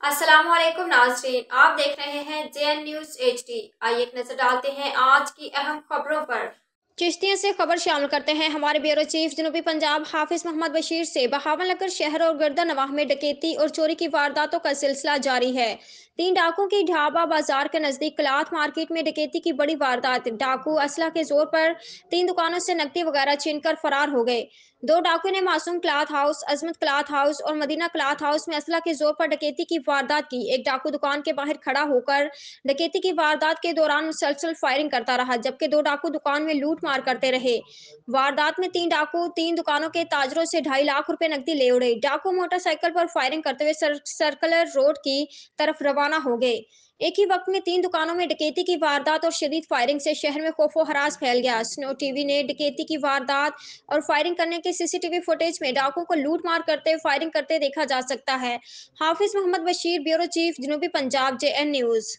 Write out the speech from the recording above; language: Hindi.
अस्सलाम वालेकुम नाज़रीन, आप देख रहे हैं जेएन न्यूज़ एचडी। आइए एक नजर डालते हैं आज की अहम खबरों पर। चिश्तियों से खबर शामिल करते हैं हमारे ब्यूरो चीफ जनूबी पंजाब हाफिज मोहम्मद बशीर से। बहावलनगर शहर और गर्दा नवाह में डकैती और चोरी की वारदातों का सिलसिला जारी है। 3 डाकुओं की ढाबा बाजार के नजदीक क्लाथ मार्केट में डकैती की बड़ी वारदात। डाकू असला के जोर पर 3 दुकानों से नकदी वगैरह छीनकर फरार हो गए। 2 डाकुओं ने मासूम क्लाथ हाउस, अजमत क्लाथ हाउस और मदीना क्लाथ हाउस में असला के जोर पर डकैती की वारदात की। एक डाकू दुकान के बाहर खड़ा होकर डकैती की वारदात के दौरान मुसलसल फायरिंग करता रहा, जबकि 2 डाकू दुकान में लूट मार करते रहे। वारदात में 3 डाकू 3 दुकानों के ताजरों से 2.5 लाख रुपए नकदी ले उड़े। डाकू मोटरसाइकिल पर फायरिंग करते हुए सर्कुलर रोड की तरफ रवाना हो गए। एक ही वक्त में 3 दुकानों में डकैती की वारदात और शदीद फायरिंग से शहर में खौफो हरास फैल गया। स्नो टीवी ने डकैती की वारदात और फायरिंग करने के सीसीटीवी फुटेज में डाकुओं को लूट मार करते फायरिंग करते देखा जा सकता है। हाफिज मोहम्मद बशीर, ब्यूरो चीफ जनूबी पंजाब, जेएन न्यूज।